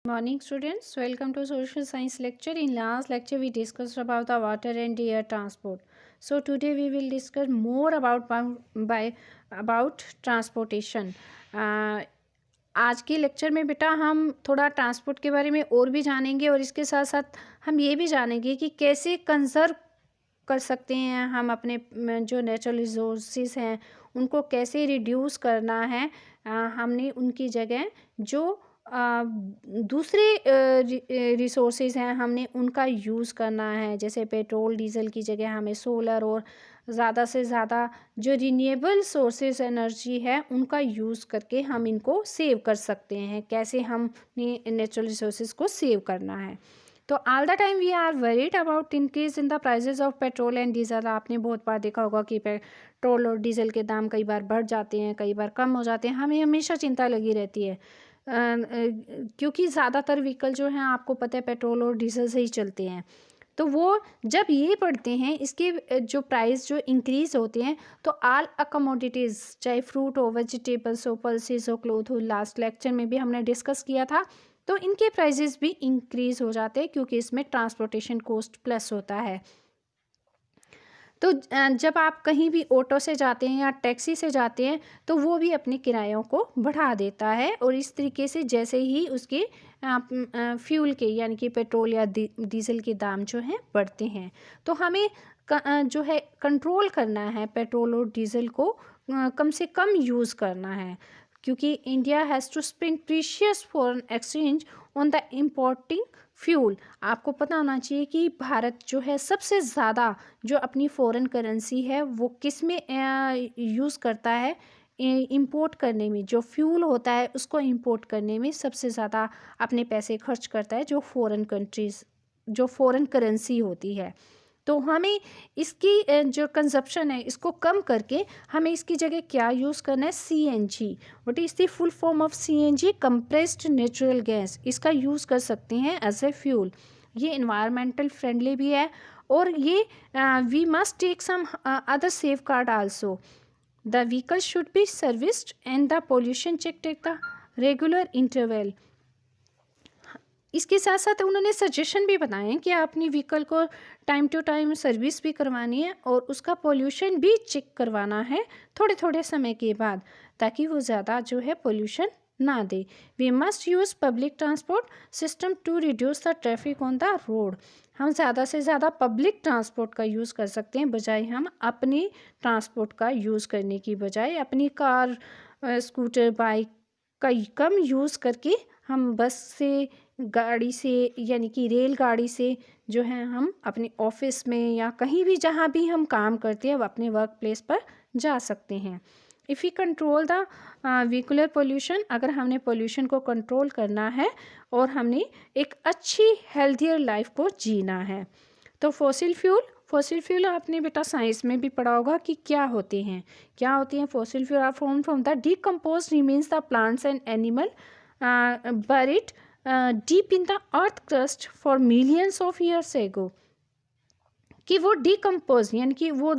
Morning students, welcome to social science lecture. In last lecture we discussed about the water and air transport. So today we will discuss more about transportation. आज के lecture में बेटा हम थोड़ा transport के बारे में और भी जानेंगे और इसके साथ साथ हम ये भी जानेंगे कि कैसे कंजर्व कर सकते हैं हम अपने जो नेचुरल रिसोर्सेज हैं उनको कैसे रिड्यूस करना है। हमने उनकी जगह जो दूसरे रिसोर्सेज हैं हमने उनका यूज़ करना है। जैसे पेट्रोल डीजल की जगह हमें सोलर और ज़्यादा से ज़्यादा जो रिन्यूएबल सोर्सेज एनर्जी है उनका यूज़ करके हम इनको सेव कर सकते हैं। कैसे हमने नेचुरल रिसोर्सेज को सेव करना है। तो all the time we are worried about increase in the prices of petrol and diesel. आपने बहुत बार देखा होगा कि पेट्रोल और डीजल के दाम कई बार बढ़ जाते हैं, कई बार कम हो जाते हैं। हमें हमेशा चिंता लगी रहती है क्योंकि ज़्यादातर व्हीकल जो हैं आपको पता है पेट्रोल और डीजल से ही चलते हैं। तो वो जब ये बढ़ते हैं इसके जो प्राइस जो इंक्रीज़ होते हैं तो ऑल कमोडिटीज़ चाहे फ्रूट हो, वेजिटेबल्स हो, पल्सेस हो, क्लोथ हो, लास्ट लेक्चर में भी हमने डिस्कस किया था। तो इनके प्राइजेस भी इंक्रीज़ हो जाते हैं क्योंकि इसमें ट्रांसपोर्टेशन कॉस्ट प्लस होता है। तो जब आप कहीं भी ऑटो से जाते हैं या टैक्सी से जाते हैं तो वो भी अपने किरायों को बढ़ा देता है और इस तरीके से जैसे ही उसके फ्यूल के यानी कि पेट्रोल या डीजल के दाम जो हैं बढ़ते हैं तो हमें जो है कंट्रोल करना है पेट्रोल और डीजल को कम से कम यूज़ करना है क्योंकि India has to spend precious foreign exchange on the importing fuel. आपको पता होना चाहिए कि भारत जो है सबसे ज़्यादा जो अपनी फॉरेन करेंसी है वो किस में यूज़ करता है, इंपोर्ट करने में। जो फ्यूल होता है उसको इंपोर्ट करने में सबसे ज़्यादा अपने पैसे खर्च करता है जो फॉरेन करेंसी होती है। तो हमें इसकी जो कंजप्शन है इसको कम करके हमें इसकी जगह क्या यूज़ करना है, CNG। What is the full form of CNG? Compressed natural gas. इसका यूज़ कर सकते हैं एज ए फ्यूल। ये इन्वायरमेंटल फ्रेंडली भी है और ये we must take some other safeguard also. The vehicle should be serviced and the pollution check at the regular interval. इसके साथ साथ उन्होंने सजेशन भी बताए कि आप अपनी व्हीकल को टाइम टू टाइम सर्विस भी करवानी है और उसका पोल्यूशन भी चेक करवाना है थोड़े थोड़े समय के बाद ताकि वो ज़्यादा जो है पोल्यूशन ना दे। We must use public transport system to reduce the traffic on the road. हम ज़्यादा से ज़्यादा पब्लिक ट्रांसपोर्ट का यूज़ कर सकते हैं बजाय हम अपनी ट्रांसपोर्ट का यूज़ करने की बजाय अपनी कार स्कूटर बाइक का कम यूज़ करके हम बस से गाड़ी से यानी कि रेलगाड़ी से जो है हम अपने ऑफिस में या कहीं भी जहाँ भी हम काम करते हैं अपने वर्क प्लेस पर जा सकते हैं। If you control the vehicular pollution, अगर हमने पोल्यूशन को कंट्रोल करना है और हमने एक अच्छी हेल्थियर लाइफ को जीना है तो फॉसिल फ्यूल आपने बेटा साइंस में भी पढ़ा होगा कि क्या होते हैं fossil fuel are form from the decompose remains the plants and animal buried deep in the earth crust for millions of years ago। कि वो डिकम्पोज यानी कि वो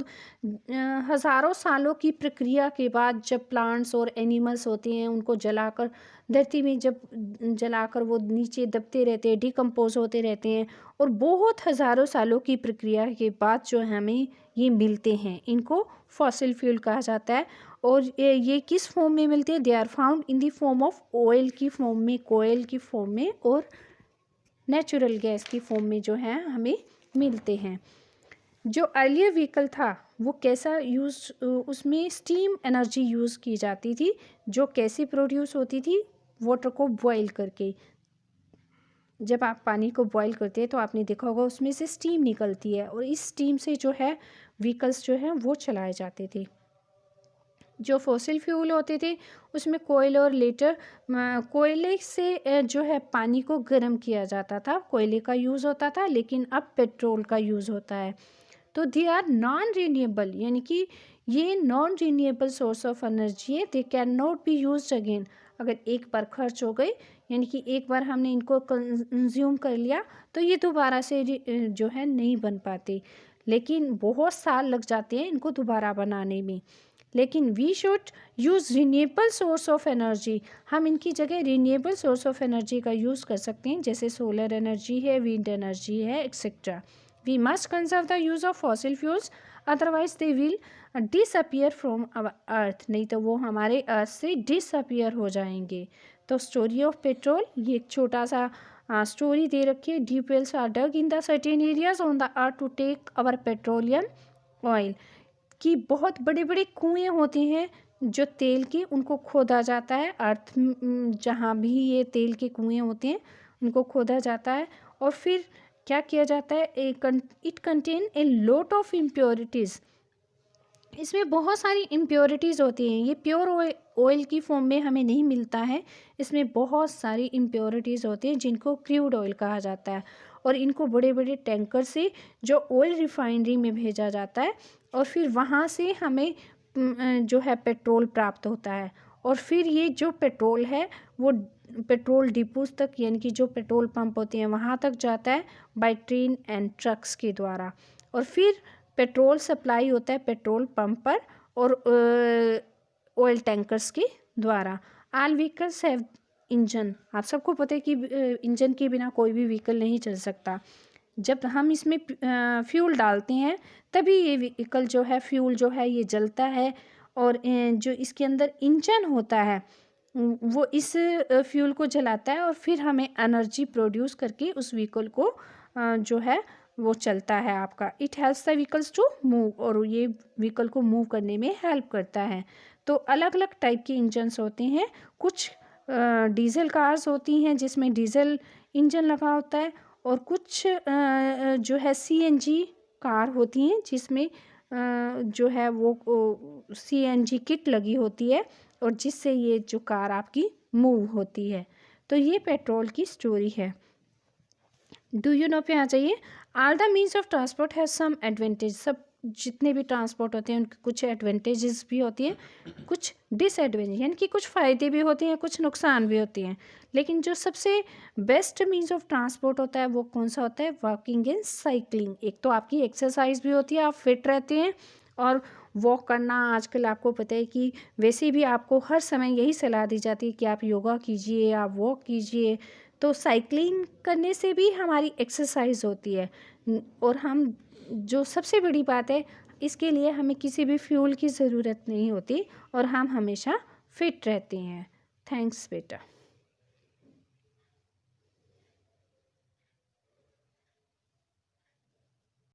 हज़ारों सालों की प्रक्रिया के बाद जब प्लांट्स और एनिमल्स होते हैं उनको जलाकर धरती में जब जलाकर वो नीचे दबते रहते हैं, डिकम्पोज होते रहते हैं और बहुत हज़ारों सालों की प्रक्रिया के बाद जो हमें ये मिलते हैं इनको फॉसिल फ्यूल कहा जाता है। और ये किस फॉर्म में मिलते हैं? They are found in the form of oil की फॉर्म में, कोयल की फॉर्म में और नेचुरल गैस की फॉर्म में जो है हमें मिलते हैं। जो अर्लियर व्हीकल था वो कैसा यूज़, उसमें स्टीम एनर्जी यूज़ की जाती थी जो कैसे प्रोड्यूस होती थी? वाटर को बॉईल करके। जब आप पानी को बॉईल करते हैं तो आपने देखा होगा उसमें से स्टीम निकलती है और इस स्टीम से जो है व्हीकल्स जो हैं वो चलाए जाते थे। जो फॉसिल फ्यूल होते थे उसमें कोयल और लेटर कोयले से जो है पानी को गर्म किया जाता था, कोयले का यूज़ होता था, लेकिन अब पेट्रोल का यूज़ होता है। तो दे आर नॉन रीन्यूएबल यानी कि ये non renewable source of energy है। They can not be use again. अगर एक बार खर्च हो गई यानी कि एक बार हमने इनको कंज्यूम कर लिया तो ये दोबारा से जो है नहीं बन पाते, लेकिन बहुत साल लग जाते हैं इनको दोबारा बनाने में। लेकिन we should use renewable source of energy, हम इनकी जगह रिन्यूएबल सोर्स ऑफ एनर्जी का यूज़ कर सकते हैं, जैसे सोलर एनर्जी है, विंड एनर्जी है, etcetera. We must conserve the use of fossil fuels, otherwise they will disappear from our earth, नहीं तो वो हमारे अर्थ से डिसअपियर हो जाएंगे। तो स्टोरी ऑफ पेट्रोल, ये एक छोटा सा स्टोरी दे रखी है। Deep wells are dug in the certain areas on the earth to take our petroleum oil, कि बहुत बड़े बड़े कुएँ होते हैं जो तेल के, उनको खोदा जाता है अर्थ, जहाँ भी ये तेल के कुएँ होते हैं उनको खोदा जाता है, और फिर क्या किया जाता है, it contain a lot of impurities, इसमें बहुत सारी इम्प्योरिटीज़ होती हैं, ये प्योर ऑयल की फॉर्म में हमें नहीं मिलता है, इसमें बहुत सारी इम्प्योरिटीज़ होती हैं जिनको क्रूड ऑयल कहा जाता है, और इनको बड़े बड़े टैंकर से जो ऑयल रिफाइनरी में भेजा जाता है, और फिर वहाँ से हमें जो है पेट्रोल प्राप्त होता है, और फिर ये जो पेट्रोल है वो पेट्रोल डिपोज तक, यानी कि जो पेट्रोल पंप होते हैं वहाँ तक जाता है बाय ट्रेन एंड ट्रक्स के द्वारा, और फिर पेट्रोल सप्लाई होता है पेट्रोल पंप पर और ऑयल टैंकर्स के द्वारा। ऑल व्हीकल्स हैव इंजन, आप सबको पता है कि इंजन के बिना कोई भी व्हीकल नहीं चल सकता। जब हम इसमें फ्यूल डालते हैं तभी ये व्हीकल जो है, फ्यूल जो है ये जलता है, और जो इसके अंदर इंजन होता है वो इस फ्यूल को जलाता है, और फिर हमें एनर्जी प्रोड्यूस करके उस व्हीकल को जो है वो चलता है आपका। It helps the vehicles to move, और ये व्हीकल को मूव करने में हेल्प करता है। तो अलग अलग टाइप के इंजन्स होते हैं, कुछ डीजल कार्स होती हैं जिसमें डीजल इंजन लगा होता है, और कुछ जो है सीएनजी कार होती हैं जिसमें जो है वो सीएनजी किट लगी होती है, और जिससे ये जो कार आपकी मूव होती है। तो ये पेट्रोल की स्टोरी है। डू यू नो पे आ जाइए। All the means of transport have some advantage, सब जितने भी ट्रांसपोर्ट होते हैं उनके कुछ एडवांटेजेस भी होती हैं, कुछ डिसएडवांटेज, यानी कि कुछ फ़ायदे भी होते हैं, कुछ नुकसान भी होते हैं। लेकिन जो सबसे बेस्ट मीन्स ऑफ ट्रांसपोर्ट होता है वो कौन सा होता है, वॉकिंग एंड साइकिलिंग। एक तो आपकी एक्सरसाइज भी होती है, आप फिट रहते हैं, और वॉक करना आजकल आपको पता है कि वैसे भी आपको हर समय यही सलाह दी जाती है कि आप योगा कीजिए, आप वॉक कीजिए। तो साइकिलिंग करने से भी हमारी एक्सरसाइज होती है, और हम जो सबसे बड़ी बात है, इसके लिए हमें किसी भी फ्यूल की ज़रूरत नहीं होती, और हम हमेशा फिट रहते हैं। थैंक्स बेटा।